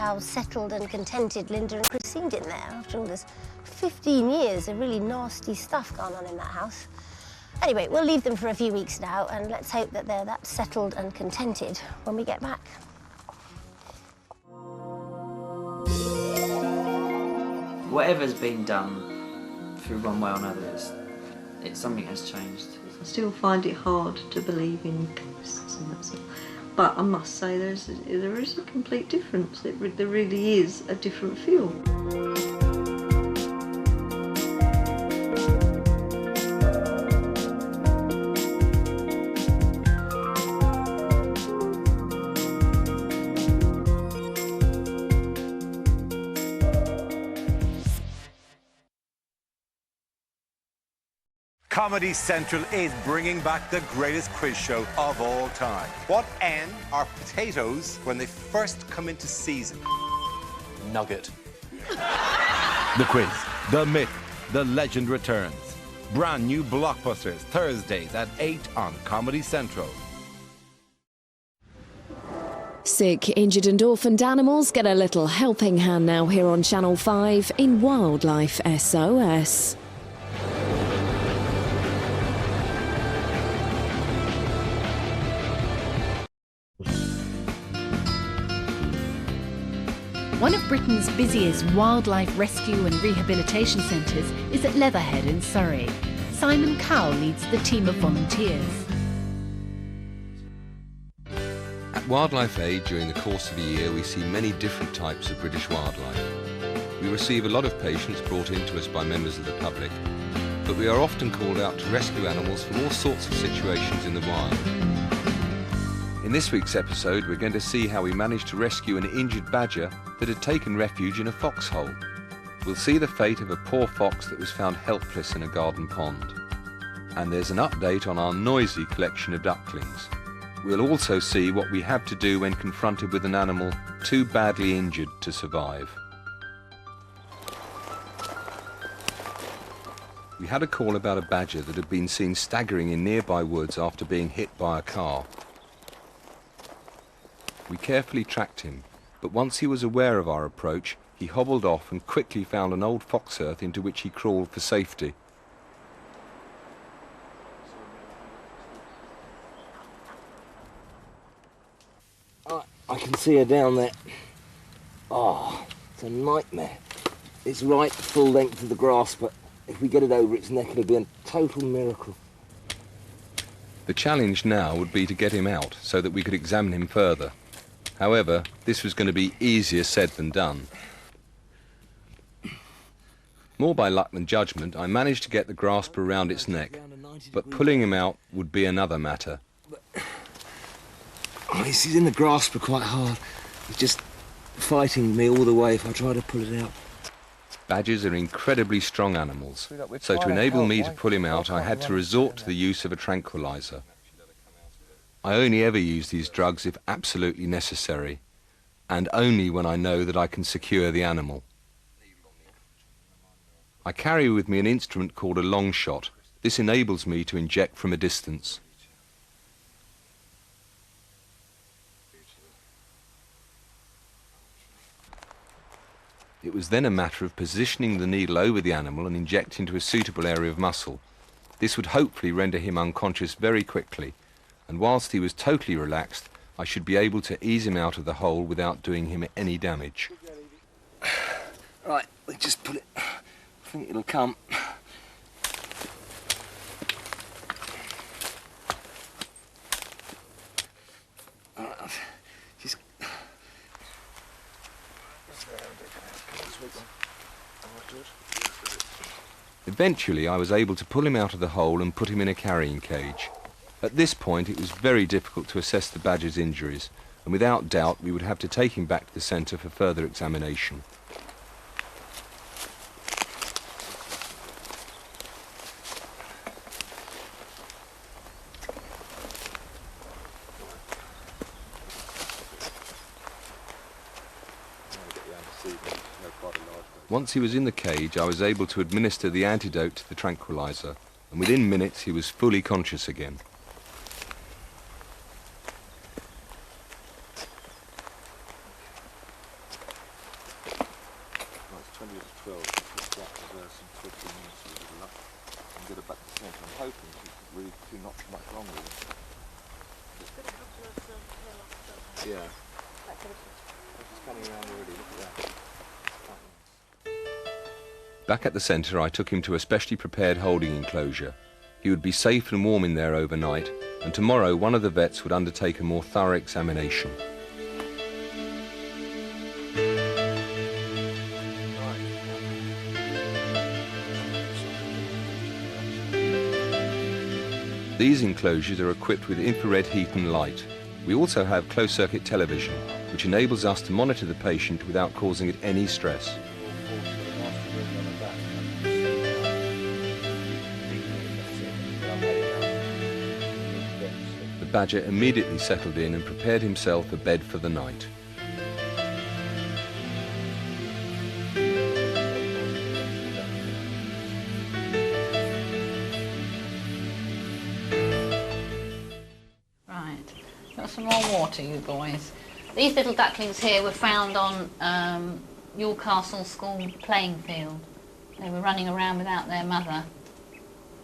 how settled and contented Linda and Chris seemed in there. After all, there's 15 years of really nasty stuff going on in that house. Anyway, we'll leave them for a few weeks now, and let's hope that they're that settled and contented when we get back. Whatever's been done through one way or another, something has changed. I still find it hard to believe in ghosts and that sort of, but I must say there is a complete difference. There really is a different feel. Comedy Central is bringing back the greatest quiz show of all time. What N are potatoes when they first come into season? Nugget. The quiz, the myth, the legend returns. Brand new blockbusters, Thursdays at 8 on Comedy Central. Sick, injured and orphaned animals get a little helping hand now here on Channel 5 in Wildlife SOS. One of Britain's busiest wildlife rescue and rehabilitation centres is at Leatherhead in Surrey. Simon Cowell leads the team of volunteers. At Wildlife Aid, during the course of a year, we see many different types of British wildlife. We receive a lot of patients brought in to us by members of the public, but we are often called out to rescue animals from all sorts of situations in the wild. In this week's episode, we're going to see how we managed to rescue an injured badger that had taken refuge in a foxhole. We'll see the fate of a poor fox that was found helpless in a garden pond. And there's an update on our noisy collection of ducklings. We'll also see what we have to do when confronted with an animal too badly injured to survive. We had a call about a badger that had been seen staggering in nearby woods after being hit by a car. We carefully tracked him, but once he was aware of our approach, he hobbled off and quickly found an old fox earth into which he crawled for safety. I can see her down there. Oh, it's a nightmare. It's right full length of the grass, but if we get it over its neck, it'll be a total miracle. The challenge now would be to get him out so that we could examine him further. However, this was going to be easier said than done. More by luck than judgment, I managed to get the grasp around its neck, but pulling him out would be another matter. Oh, he's in the grasp quite hard. He's just fighting me all the way if I try to pull it out. Badgers are incredibly strong animals, so to enable me to pull him out, I had to resort to the use of a tranquilizer. I only ever use these drugs if absolutely necessary, and only when I know that I can secure the animal. I carry with me an instrument called a long shot. This enables me to inject from a distance. It was then a matter of positioning the needle over the animal and injecting to a suitable area of muscle. This would hopefully render him unconscious very quickly, and whilst he was totally relaxed, I should be able to ease him out of the hole without doing him any damage. Right, we just put it. I think it'll come. Just... Eventually, I was able to pull him out of the hole and put him in a carrying cage. At this point, it was very difficult to assess the badger's injuries, and without doubt, we would have to take him back to the centre for further examination. Once he was in the cage, I was able to administer the antidote to the tranquilizer, and within minutes he was fully conscious again. 20 to 12. Just that reverse in 15 minutes with a bit of luck and get her back to the centre. I'm hoping she could really do not much wrong with her. Yeah. She's coming around already, look at that. Back at the centre, I took him to a specially prepared holding enclosure. He would be safe and warm in there overnight, and tomorrow one of the vets would undertake a more thorough examination. These enclosures are equipped with infrared heat and light. We also have closed-circuit television, which enables us to monitor the patient without causing it any stress. The badger immediately settled in and prepared himself a bed for the night. Some more water, you boys. These little ducklings here were found on Castle School playing field. They were running around without their mother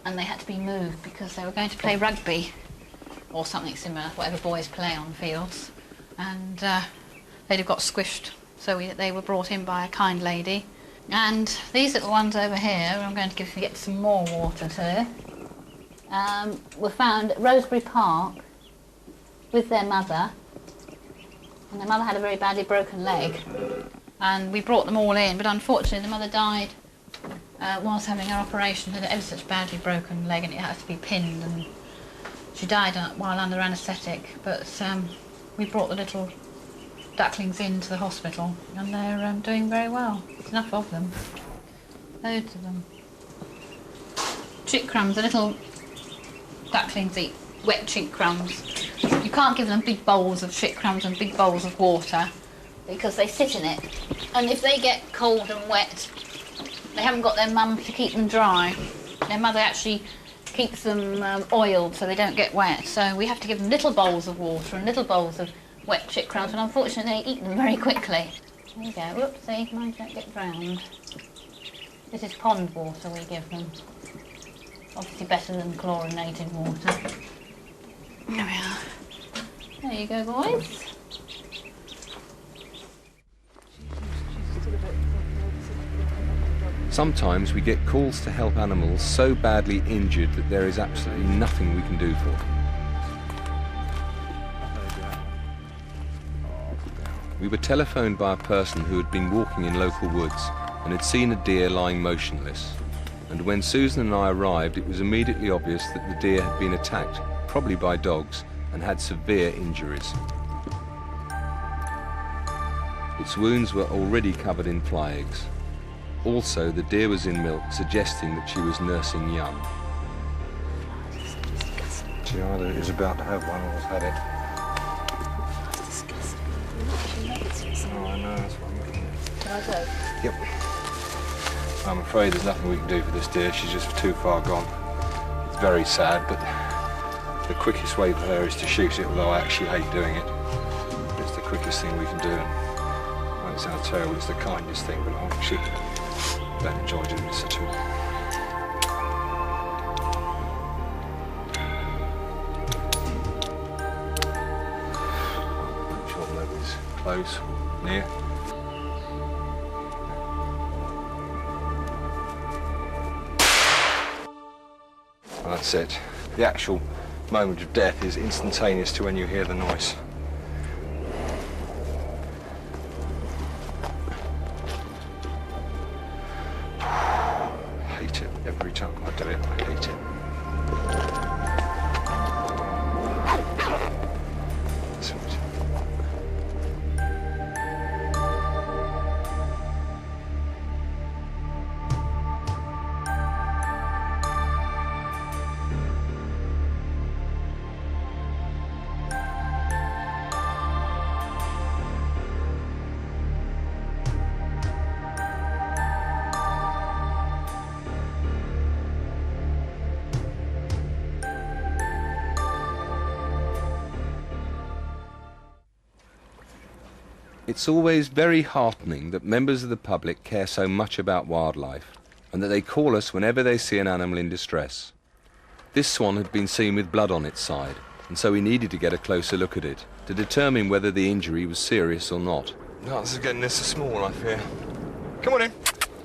and they had to be moved because they were going to play rugby or something similar, whatever boys play on fields, and they'd have got squished, so they were brought in by a kind lady. And these little ones over here, I'm going to get some more water to, were found at Rosebery Park with their mother, and their mother had a very badly broken leg, and we brought them all in, but unfortunately the mother died whilst having her operation. Had ever such badly broken leg and it had to be pinned, and she died while under anaesthetic. But we brought the little ducklings into the hospital and they're doing very well. There's enough of them, loads of them. Chick crumbs, the little ducklings eat wet chick crumbs. You can't give them big bowls of chick crumbs and big bowls of water because they sit in it, and if they get cold and wet, they haven't got their mum to keep them dry. Their mother actually keeps them oiled so they don't get wet, so we have to give them little bowls of water and little bowls of wet chick crumbs, and unfortunately they eat them very quickly. There you go. Whoopsie, mine don't get drowned. This is pond water we give them. Obviously better than chlorinated water. There we are. There you go, boys. Sometimes we get calls to help animals so badly injured that there is absolutely nothing we can do for them. We were telephoned by a person who had been walking in local woods and had seen a deer lying motionless. And when Susan and I arrived, it was immediately obvious that the deer had been attacked, probably by dogs, and had severe injuries. Its wounds were already covered in fly eggs. Also, the deer was in milk, suggesting that she was nursing young. She either is about to have one or has had it. That's disgusting. Oh, I know, that's what I'm looking at. Can I go? Yep. I'm afraid there's nothing we can do for this deer. She's just too far gone. It's very sad, but the quickest way for her is to shoot it, although I actually hate doing it. It's the quickest thing we can do, and it won't sound terrible, it's the kindest thing, but I actually don't enjoy doing this at all. Make sure nobody's close, near. And that's it. The actual moment of death is instantaneous to when you hear the noise. I hate it every time I do it. I hate it. It's always very heartening that members of the public care so much about wildlife and that they call us whenever they see an animal in distress. This swan had been seen with blood on its side, and so we needed to get a closer look at it to determine whether the injury was serious or not. No, this is getting this small, I fear. Come on in.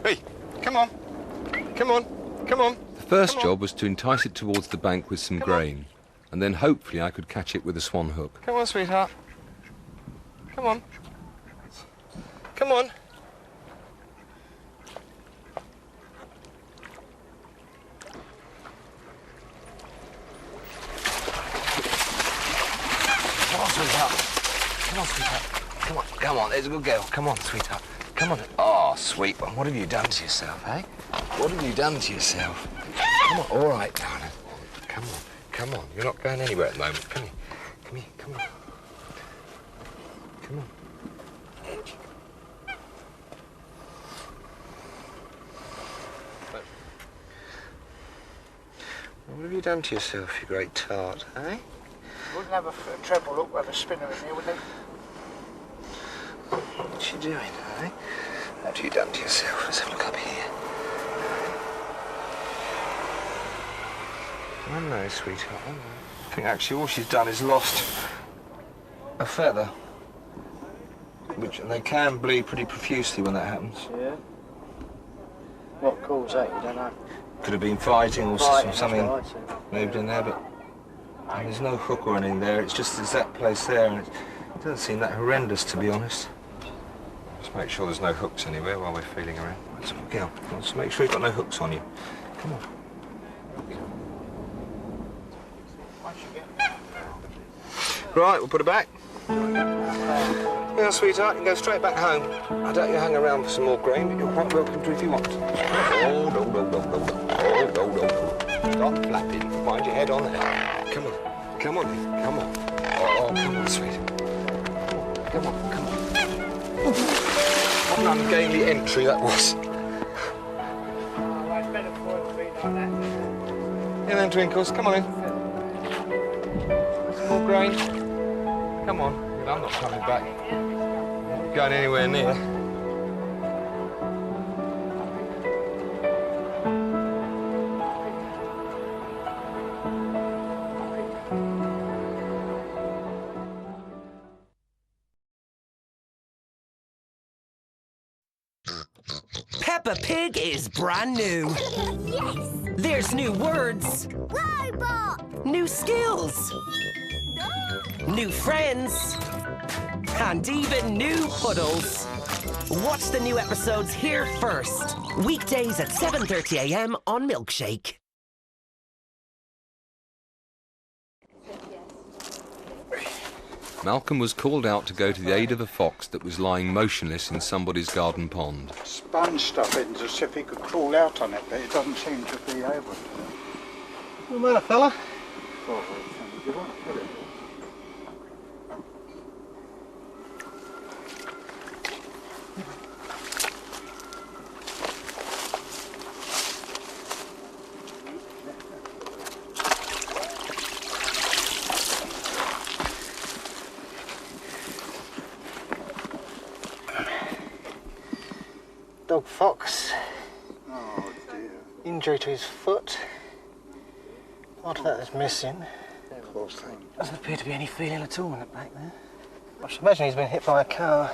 Hey, come on. Come on. Come on. The first job was to entice it towards the bank with some grain, and then hopefully I could catch it with a swan hook. Come on, sweetheart. Come on. Come on. Come on, sweetheart. Come on, sweetheart. Come on, come on. There's a good girl. Come on, sweetheart. Come on. Oh, sweet one. What have you done to yourself, eh? What have you done to yourself? Come on. All right, darling. Come on. Come on. You're not going anywhere at the moment. Come here. Come here. Come on. Come on. What have you done to yourself, you great tart, eh? Wouldn't have a treble look with a spinner in here, would they? What's you doing, eh? What have you done to yourself? Let's have a look up here. I know, sweetheart, I know. I think actually all she's done is lost a feather. And they can bleed pretty profusely when that happens. Yeah. What caused that, you don't know? Could have been fighting or something moved in there, but there's no hook or anything there. It's just there's that place there, and it doesn't seem that horrendous, to be honest. Just make sure there's no hooks anywhere while we're feeling around. Let's go. Just make sure you've got no hooks on you. Come on. Right, we'll put it back. Yeah, sweetheart, you can go straight back home. I doubt you hang around for some more grain, but you're quite welcome to if you want. Oh, no, no, no, no, no. Oh, no, no, no. Stop flapping. Mind your head on there. Come on. Come on, then. Come on. Oh, come on, sweet. Come on, come on. What an ungainly entry that was. In then, Twinkles. Come on in. Some more grain. Come on. I'm not coming back. I'm not going anywhere near. Peppa Pig is brand new. Yes! There's new words. Robot! New skills. New friends. And even new puddles. Watch the new episodes here first. Weekdays at 7:30 a.m. on Milkshake. Malcolm was called out to go to the aid of a fox that was lying motionless in somebody's garden pond. Sponge stuff in to see if he could crawl out on it, but it doesn't seem to be able to. What's the matter, fella? Dog Fox. Oh dear. Injury to his foot. Part of that is missing. Poor thing. Doesn't appear to be any feeling at all in the back there. I should imagine he's been hit by a car.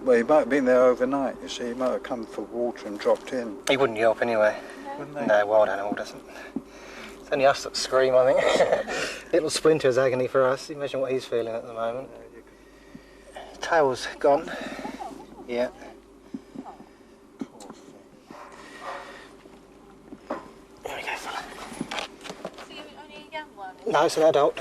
Well, he might have been there overnight, you see. He might have come for water and dropped in. He wouldn't yelp anyway. Wouldn't they? No, wild animal doesn't. It's only us that scream, I think. Little Splinter's agony for us. Imagine what he's feeling at the moment. Tail's gone. Yeah. Here we go, fella. So you're only a young one? No, it's an adult.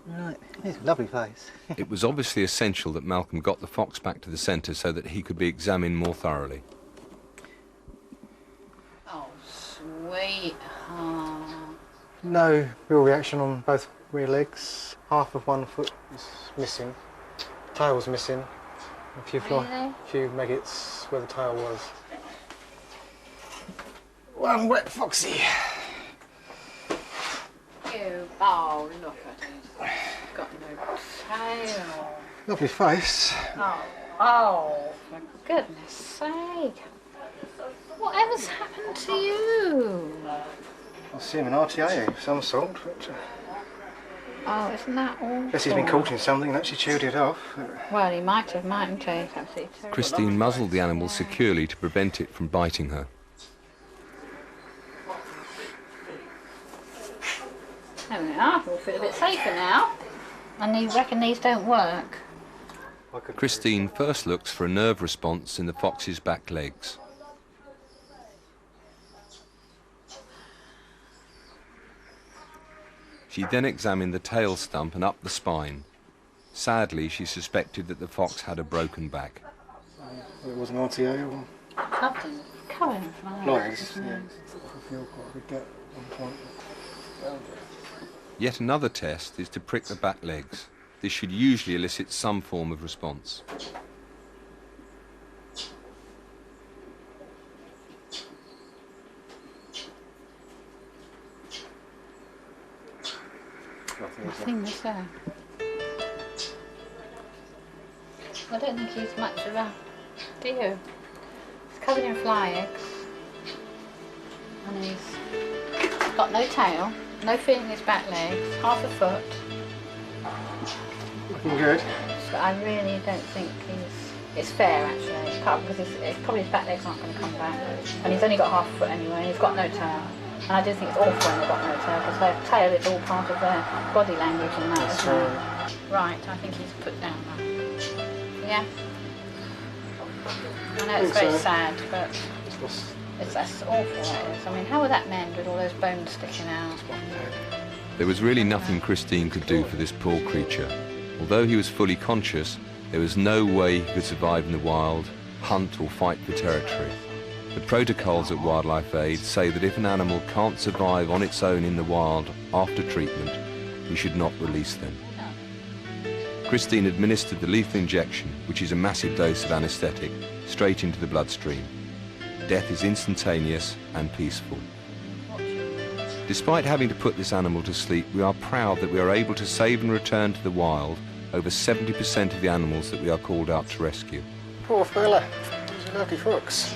Right, it's a lovely place. It was obviously essential that Malcolm got the fox back to the centre so that he could be examined more thoroughly. Oh, sweetheart. No real reaction on both rear legs. Half of one foot is missing. Tail's missing. A few few maggots where the tail was. One wet foxy. you? Oh, look at him. He's got no tail. Lovely face. Oh, for goodness sake. Whatever's happened to you? I see him in RTA of some sort. But, oh, isn't that awful? unless he's been caught in something and actually chewed it off. Well, he might have, mightn't he? It's absolutely terrible. Christine muzzled the animal securely to prevent it from biting her. There we are, we'll feel a bit safer now. And you reckon these don't work? Christine first looks for a nerve response in the fox's back legs. She then examined the tail stump and up the spine. Sadly, she suspected that the fox had a broken back. It was an RTA or Covered in flies. lions. Yeah. I feel quite a good get on point. Yet another test is to prick the back legs. This should usually elicit some form of response. Nothing was there. I don't think he's much of a... Do you? He's covered in fly eggs. And he's got no tail, no fin in his back legs, half a foot. Looking good. So I really don't think it's fair actually, apart because probably his back legs aren't going to come back. And he's only got half a foot anyway, and he's got no tail. And I do think it's awful when they've got no tail, because their tail is all part of their body language and that, isn't it? Right, I think he's put down now. Yeah? I know it's very sad, but that's awful, that is. I mean, how would that mend with all those bones sticking out? There was really nothing Christine could do for this poor creature. Although he was fully conscious, there was no way he could survive in the wild, hunt or fight for territory. The protocols at Wildlife Aid say that if an animal can't survive on its own in the wild after treatment, we should not release them. Christine administered the lethal injection, which is a massive dose of anaesthetic, straight into the bloodstream. Death is instantaneous and peaceful. Despite having to put this animal to sleep, we are proud that we are able to save and return to the wild over 70% of the animals that we are called out to rescue. Poor fella. He's a lucky fox.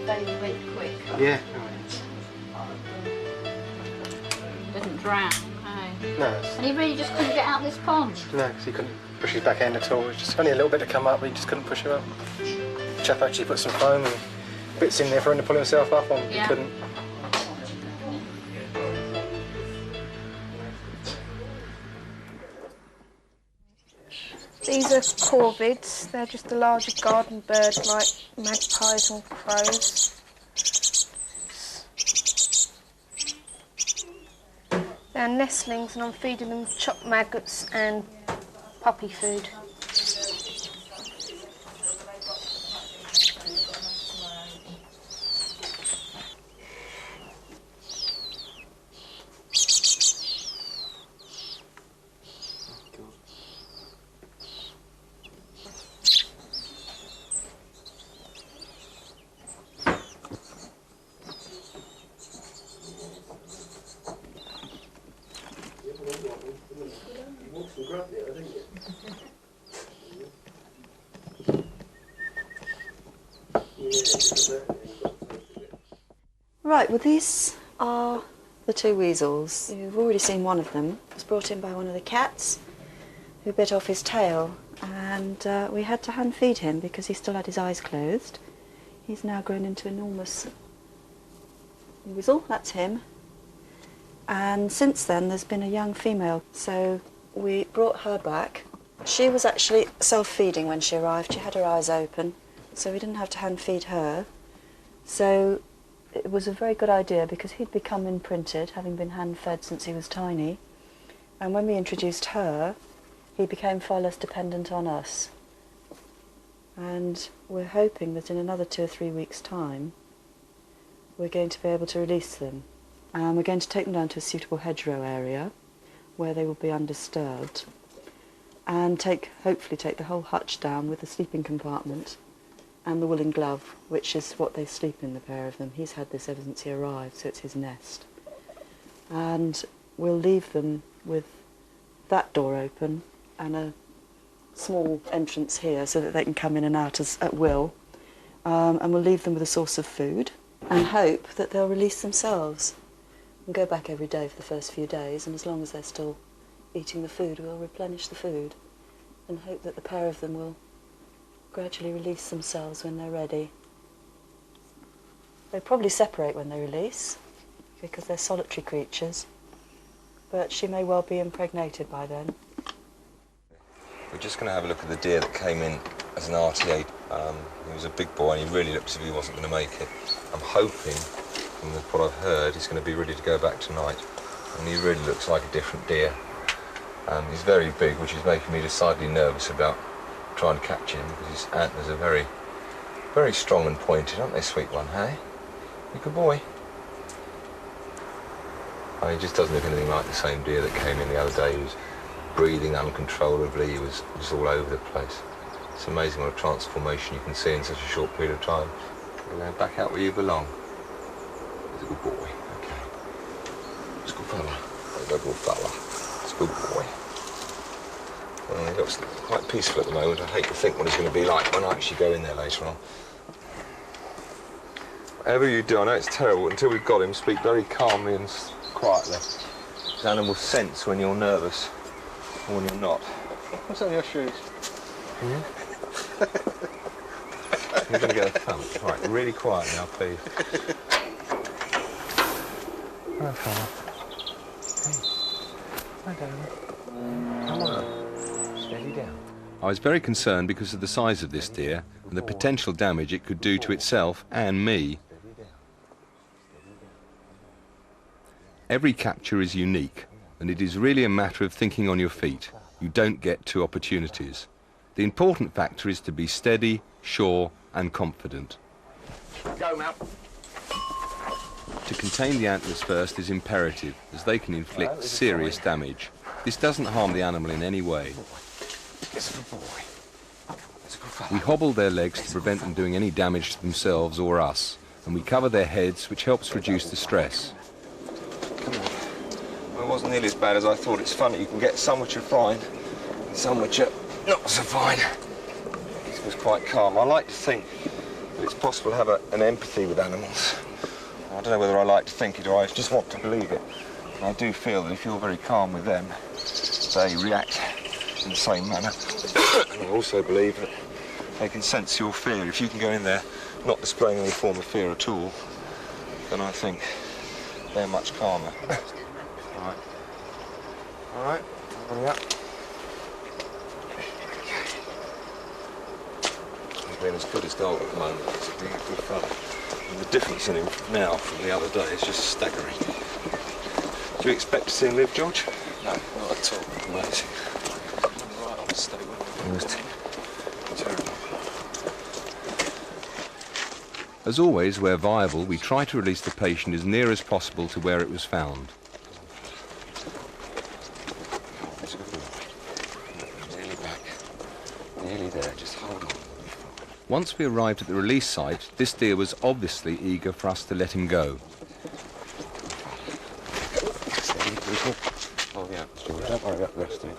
Very quick. Yeah. Didn't drown, no. No. And he really just couldn't get out of this pond. No, because he couldn't push his back end at all. It was just only a little bit to come up, but he just couldn't push him up. The chap actually put some foam and bits in there for him to pull himself up on. Yeah. He couldn't. These are corvids. They're just a larger garden bird like magpies and crows. They're nestlings and I'm feeding them chopped maggots and puppy food. Right, well these are the two weasels. You've already seen one of them. It was brought in by one of the cats who bit off his tail, and we had to hand feed him because he still had his eyes closed. He's now grown into an enormous weasel, that's him. And since then there's been a young female, so we brought her back. She was actually self-feeding when she arrived. She had her eyes open, so we didn't have to hand feed her. So it was a very good idea because he'd become imprinted, having been hand-fed since he was tiny. And when we introduced her, he became far less dependent on us. And we're hoping that in another 2 or 3 weeks' time, we're going to be able to release them. And we're going to take them down to a suitable hedgerow area where they will be undisturbed, and hopefully take the whole hutch down with the sleeping compartment and the woolen glove, which is what they sleep in, the pair of them. He's had this ever since he arrived, so it's his nest. and we'll leave them with that door open and a small entrance here so that they can come in and out at will, and we'll leave them with a source of food and hope that they'll release themselves. We'll go back every day for the first few days, and as long as they're still eating the food, we'll replenish the food and hope that the pair of them will gradually release themselves when they're ready. They probably separate when they release because they're solitary creatures, but she may well be impregnated by then. We're just going to have a look at the deer that came in as an RTA. He was a big boy and he really looked as if he wasn't going to make it. I'm hoping, from what I've heard, he's going to be ready to go back tonight. And he really looks like a different deer. He's very big, which is making me decidedly nervous about trying to catch him, because his antlers are very, very strong and pointed, aren't they, sweet one, hey? You good boy? Oh, he just doesn't look anything like the same deer that came in the other day. He was breathing uncontrollably, he was just all over the place. It's amazing what a transformation you can see in such a short period of time. You're going back out where you belong. He's a good boy, okay. He's a good fella. He's a good fella. He's a good boy. Well, he looks quite peaceful at the moment. I hate to think what he's going to be like when I actually go in there later on. Whatever you do, I know it's terrible, until we've got him, speak very calmly and quietly. Because animals sense when you're nervous or when you're not. What's on your shoes? You're going to get a thump. Right, really quiet now, please. Hello, fella. Hey. Hi, darling. Come on. Steady down. I was very concerned because of the size of this deer and the potential damage it could do to itself and me. Every capture is unique, and it is really a matter of thinking on your feet. You don't get two opportunities. The important factor is to be steady, sure, and confident. Go, Mal. To contain the antlers first is imperative, as they can inflict serious damage. This doesn't harm the animal in any way. It's a good boy. It's a good fella. We hobble their legs to prevent them doing any damage to themselves or us, and we cover their heads, which helps reduce the stress. Come on. Well, it wasn't nearly as bad as I thought. It's funny, you can get some which are fine, and some which are not so fine. He was quite calm. I like to think that it's possible to have an empathy with animals. I don't know whether I like to think it or I just want to believe it. And I do feel that if you're very calm with them, they react in the same manner. And I also believe that they can sense your fear. If you can go in there not displaying any form of fear at all, then I think they're much calmer. All right. All right. Hurry up. He's been as good as gold at the moment. He's a really good fella. And the difference in him now from the other day is just staggering. Do you expect to see him live, George? No, not at all. Amazing. Right on the state. It was terrible. As always, where viable, we try to release the patient as near as possible to where it was found. Nearly back. Nearly there. Just hold on. Once we arrived at the release site, this deer was obviously eager for us to let him go. Steady, people. Oh, yeah. Don't worry about the rest of it.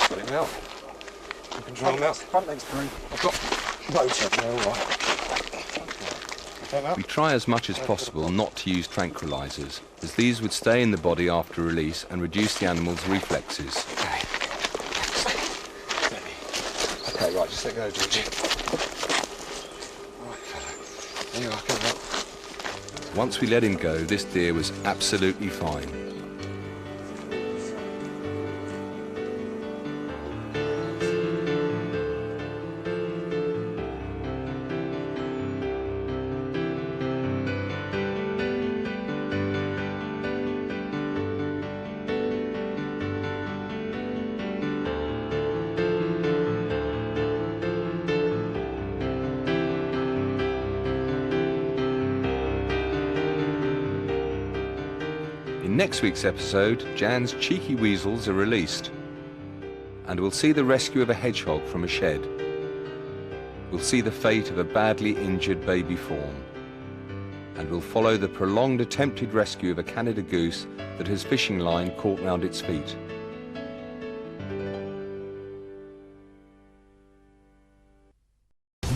Got him out. You control him out. Front leg's through. I've got both of them. All right. We try as much as possible not to use tranquilizers, as these would stay in the body after release and reduce the animal's reflexes. Okay. Okay, right, just let go, Georgie. All right, fella. There you are, come up. Once we let him go, this deer was absolutely fine. In next week's episode, Jan's cheeky weasels are released, and we'll see the rescue of a hedgehog from a shed. We'll see the fate of a badly injured baby fawn. and we'll follow the prolonged attempted rescue of a Canada goose that has fishing line caught round its feet.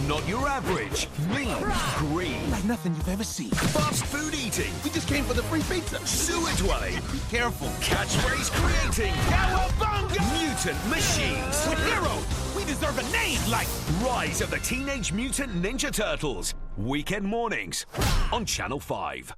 Not your average, mean, green. Like nothing you've ever seen. Fast food eating. We just came for the free pizza. Sewage dwelling. Be careful. Catchphrase creating. Cowabunga! Mutant machines. With Hero, we deserve a name like Rise of the Teenage Mutant Ninja Turtles. Weekend mornings on Channel 5.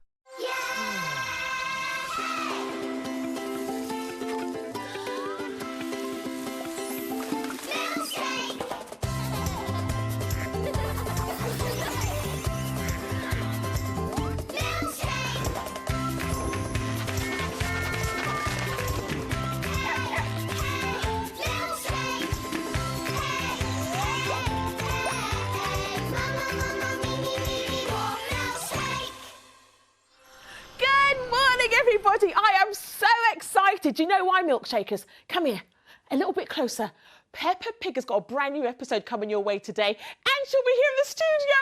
Everybody, I am so excited. Do you know why, milkshakers? Come here, a little bit closer. Peppa Pig has got a brand new episode coming your way today, and she'll be here in the studio.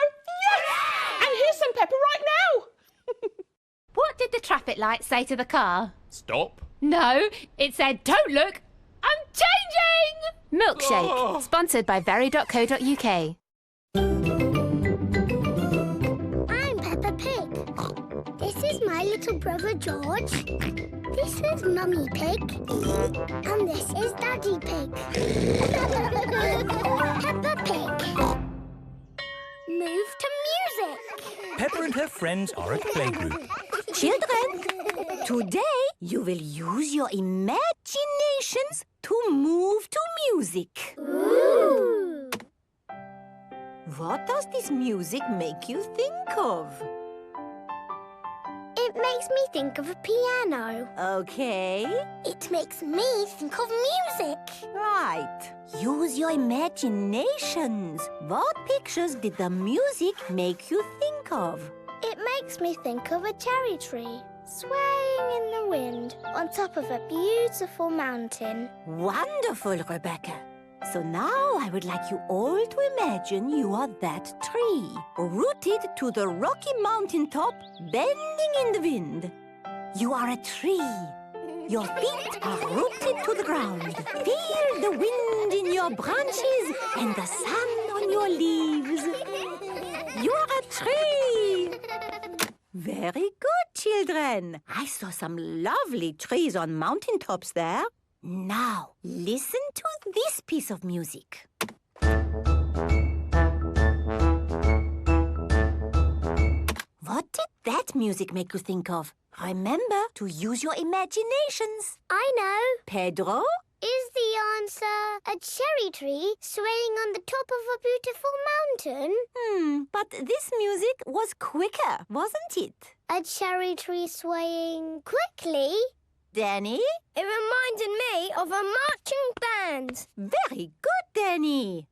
Yes! And here's some Peppa right now. What did the traffic light say to the car? Stop. No, it said, don't look, I'm changing! Milkshake, sponsored by very.co.uk. I'm Peppa Pig. This is my little brother George. This is Mummy Pig. And this is Daddy Pig. Peppa Pig. Move to music. Peppa and her friends are at playgroup. Children, today you will use your imaginations to move to music. Ooh. What does this music make you think of? It makes me think of a piano. Okay. It makes me think of music. Right. Use your imaginations. What pictures did the music make you think of? It makes me think of a cherry tree swaying in the wind on top of a beautiful mountain. Wonderful, Rebecca. So now I would like you all to imagine you are that tree, rooted to the rocky mountain top, bending in the wind. You are a tree. Your feet are rooted to the ground. Feel the wind in your branches and the sun on your leaves. You are a tree. Very good, children. I saw some lovely trees on mountaintops there. Now, listen to this piece of music. What did that music make you think of? Remember to use your imaginations. I know. Pedro? Is the answer a cherry tree swaying on the top of a beautiful mountain? But this music was quicker, wasn't it? A cherry tree swaying quickly? Danny? It reminded me of a marching band. Very good, Danny.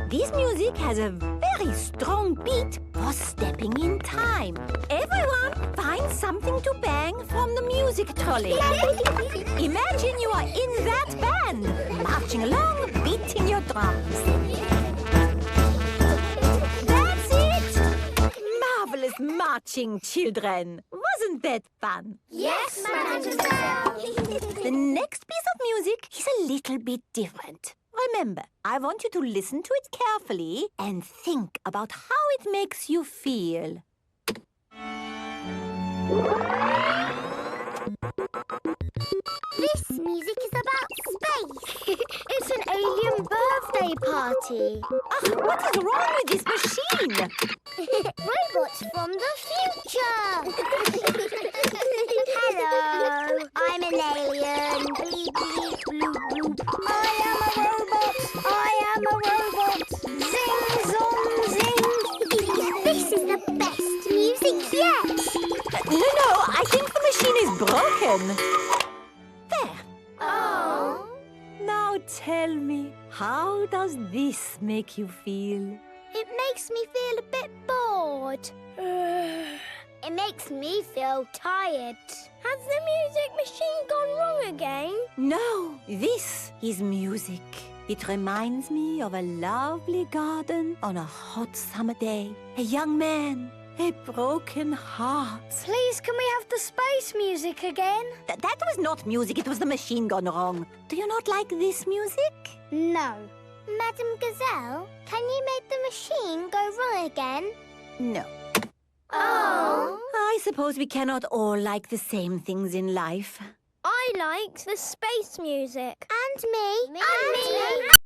This music has a very strong beat for stepping in time. Everyone, find something to bang from the music trolley. Imagine you are in that band, marching along, beating your drums. That's it! Marvelous marching, children. Wasn't that fun? Yes, Mademoiselle. The next piece of music is a little bit different. Remember, I want you to listen to it carefully and think about how it makes you feel. This music is about space. It's an alien birthday party. What is wrong with this machine? Robots from the future. Hello, I'm an alien. Bleep, bleep, bloop, bloop. I am a robot. I am a robot. Zing, zong, zing. This is the best music yet. No, I think the machine is broken. There. Oh. Now tell me, how does this make you feel? It makes me feel a bit bored. It makes me feel tired. Has the music machine gone wrong again? No, this is music. It reminds me of a lovely garden on a hot summer day. A young man, a broken heart. Please, can we have the space music again? That was not music, it was the machine gone wrong. Do you not like this music? No. Madam Gazelle, can you make the machine go wrong again? No. Oh. I suppose we cannot all like the same things in life. I liked the space music. And me. And me.